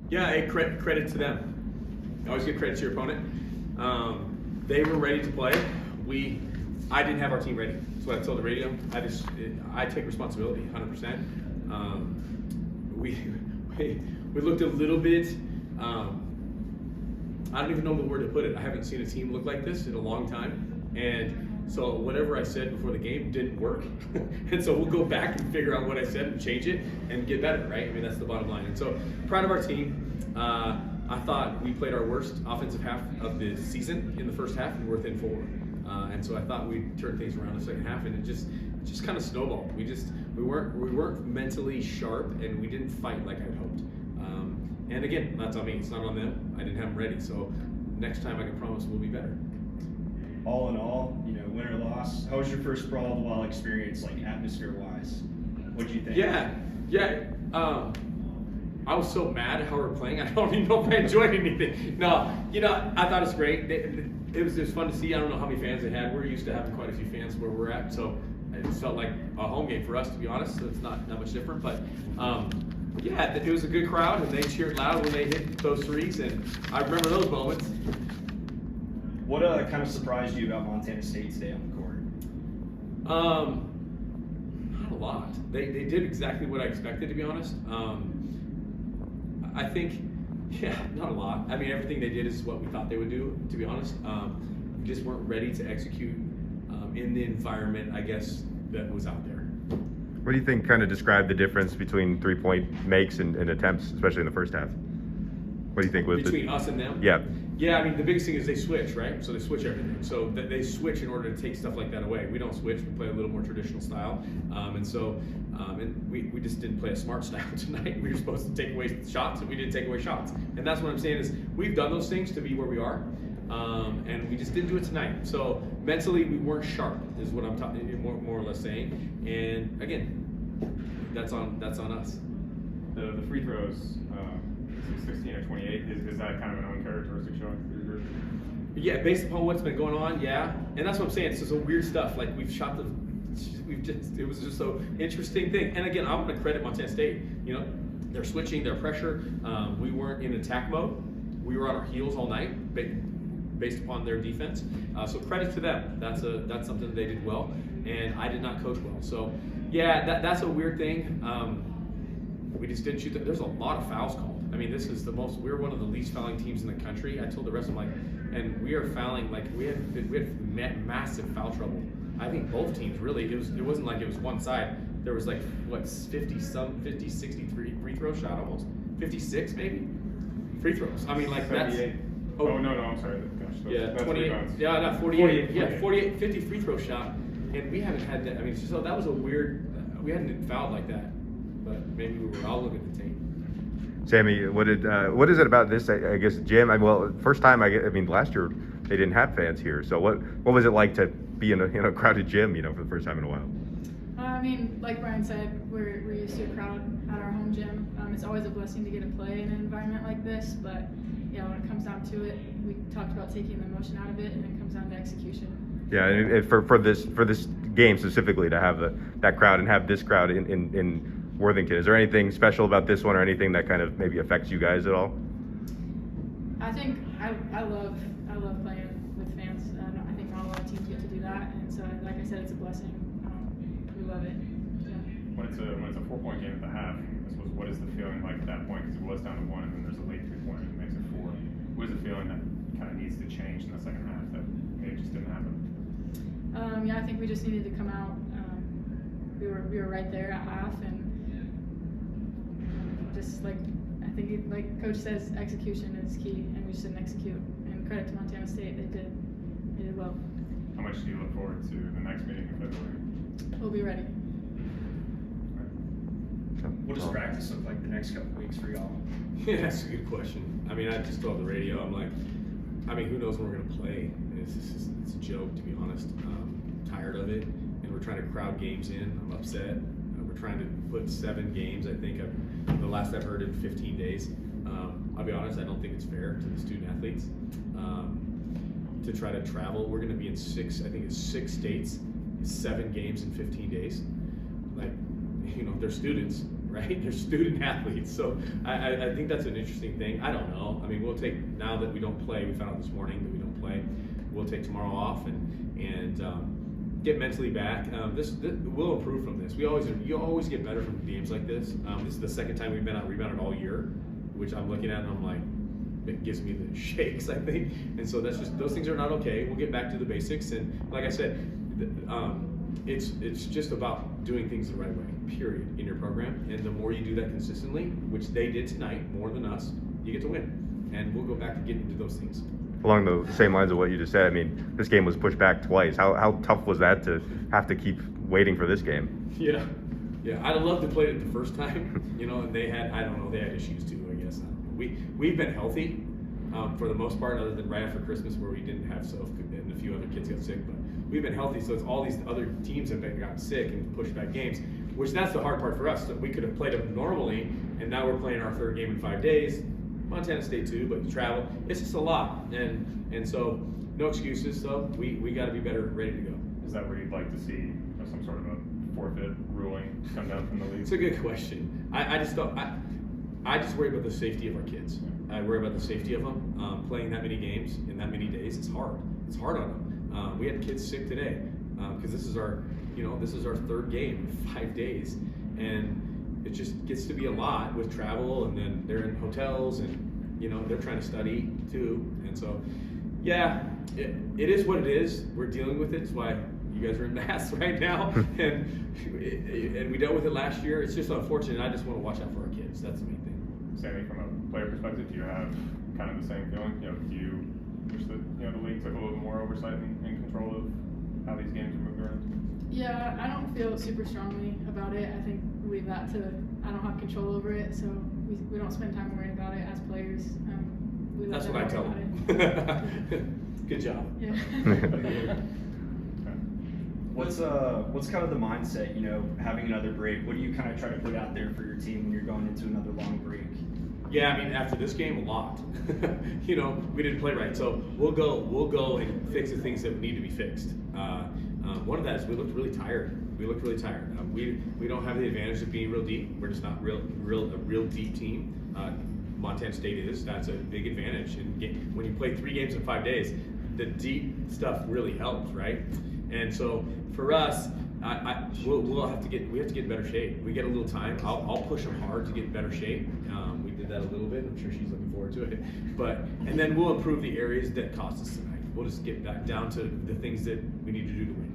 Yeah, hey, credit to them. Always give credit to your opponent. They were ready to play. I didn't have our team ready. That's what I told the radio. I take responsibility, 100%. We looked a little bit. I don't even know the word to put it. I haven't seen a team look like this in a long time, and so whatever I said before the game didn't work. And so we'll go back and figure out what I said and change it and get better, right? I mean, that's the bottom line. And so proud of our team. I thought we played our worst offensive half of the season in the first half, and we're within 4. And so I thought we'd turn things around in the second half, and it just kind of snowballed. We weren't mentally sharp, and we didn't fight like I'd hoped. And again, that's on me. It's not on them. I didn't have them ready. So next time, I can promise we'll be better. All in all, win or loss, how was your first Brawl of the Wild experience, like atmosphere-wise? What did you think? Yeah. I was so mad at how we were playing. I don't even know if I enjoyed anything. No, I thought it was great. It was fun to see. I don't know how many fans they had. We're used to having quite a few fans where we're at, so it felt like a home game for us, to be honest. So it's not that much different, but yeah, it was a good crowd, and they cheered loud when they hit those threes, and I remember those moments. What kind of surprised you about Montana State today on the court? Not a lot. They did exactly what I expected, to be honest. I think, not a lot. I mean, everything they did is what we thought they would do, to be honest. We just weren't ready to execute in the environment, I guess, that was out there. What do you think kind of described the difference between 3-point makes and attempts, especially in the first half? What do you think was between us and them? Yeah. Yeah, I mean, the biggest thing is they switch, right? So they switch everything. So they switch in order to take stuff like that away. We don't switch. We play a little more traditional style. And we just didn't play a smart style tonight. We were supposed to take away shots, and we didn't take away shots. And that's what I'm saying is we've done those things to be where we are. And we just didn't do it tonight. So mentally, we weren't sharp, is what I'm more or less saying. And again, that's on us. The free throws, 16 or 28, is that kind of an uncharacteristic showing for your group? Yeah, based upon what's been going on, yeah. And that's what I'm saying. It's just a weird stuff. Like it was just so interesting thing. And again, I'm going to credit Montana State. They're switching, their pressure. We weren't in attack mode. We were on our heels all night, based upon their defense. So credit to them. That's something that they did well, and I did not coach well. So yeah, that's a weird thing. We just didn't shoot. There's a lot of fouls called. I mean, this is we're one of the least fouling teams in the country. I told the rest of them, and we are fouling we had massive foul trouble. I think both teams really. It wasn't like it was one side. There was 50, 60 free throw shot almost 56 maybe free throws. I mean, that's. Oh no, I'm sorry. Gosh, that's 28. Yeah, not 48. Yeah, 48, 50 free throw shot, and we haven't had that. I mean, so that was a weird. We hadn't fouled like that, but maybe we were all looking at the tape. Sammy, what is it about this? I guess gym. First time. Last year they didn't have fans here. So what was it like to be in a crowded gym? For the first time in a while. Like Brian said, we're used to a crowd at our home gym. It's always a blessing to get to play in an environment like this, but when it comes down to it, we talked about taking the emotion out of it, and it comes down to execution. Yeah, and for this game specifically, to have that crowd and have this crowd in Worthington, is there anything special about this one, or anything that kind of maybe affects you guys at all? I think I love playing with fans. I think not a lot of teams get to do that, and so like I said, it's a blessing. We love it. Yeah. When it's a 4-point game at the half, I suppose, what is the feeling like at that point? Because it was down to 1, and then there's a late 3-pointer that makes it 4. What is the feeling that kind of needs to change in the second half that maybe just didn't happen? I think we just needed to come out. We were right there at half, and just like Coach says, execution is key, and we just didn't execute. And credit to Montana State, they did well. How much do you look forward to the next meeting in February? We'll be ready. What does practice look like the next couple weeks for y'all? Yeah, that's a good question. I just told the radio, I'm like, who knows when we're going to play? It's a joke, to be honest. I'm tired of it, and we're trying to crowd games in. I'm upset. We're trying to put 7 games, I think, the last I've heard, in 15 days. I'll be honest, I don't think it's fair to the student athletes to try to travel. We're going to be in 6 states, 7 games in 15 days. They're students. right? They're student athletes. So I think that's an interesting thing. I don't know. I mean, we'll take, now that we don't play, we found out this morning that we don't play, we'll take tomorrow off and get mentally back. We'll improve from this. You always get better from games like this. This is the second time we've been out rebounded all year, which I'm looking at and I'm like, it gives me the shakes, I think. And so that's just, those things are not okay. We'll get back to the basics. And like I said, it's just about doing things the right way, period, in your program. And the more you do that consistently, which they did tonight more than us, you get to win. And we'll go back to getting into those things. Along the same lines of what you just said, I mean, this game was pushed back twice. How tough was that to have to keep waiting for this game? Yeah, I'd have loved to play it the first time, and they had, I don't know, they had issues too, I guess. I don't know. We've been healthy for the most part, other than right after Christmas where we didn't have Soph and a few other kids got sick, but we've been healthy, so it's all these other teams have gotten sick and pushed back games, which that's the hard part for us. So we could have played them normally, and now we're playing our third game in 5 days. Montana State too, but you travel, it's just a lot, and so no excuses. So we got to be better, ready to go. Is that where you'd like to see some sort of a forfeit ruling come down from the league? It's a good question. I just don't. I just worry about the safety of our kids. I worry about the safety of them. Playing that many games in that many days, it's hard. It's hard on them. We had kids sick today because this is our third game in 5 days, and it just gets to be a lot with travel, and then they're in hotels, and they're trying to study too, and so yeah, it is what it is. We're dealing with it. It's why you guys are in masks right now, and we dealt with it last year. It's just unfortunate. I just want to watch out for our kids. That's the main thing. Sammy, from a player perspective, do you have kind of the same feeling? Do you wish that the league took a little bit more oversight and control of how these games are moved around? Yeah, I don't feel super strongly about it. I think we leave that to, I don't have control over it, so we don't spend time worrying about it as players. We let That's them what I worry tell about them. Good job. Yeah. What's kind of the mindset, having another break? What do you kind of try to put out there for your team when you're going into another long break? Yeah, I mean, after this game, a lot. We didn't play right, so we'll go and fix the things that need to be fixed. One of that is we looked really tired. We don't have the advantage of being real deep. We're just not a real deep team. Montana State is. That's a big advantage. And when you play 3 games in 5 days, the deep stuff really helps, right? And so for us, we have to get in better shape. We get a little time. I'll push them hard to get in better shape. We did that a little bit. I'm sure she's looking forward to it. And then we'll improve the areas that cost us tonight. We'll just get back down to the things that we need to do to win.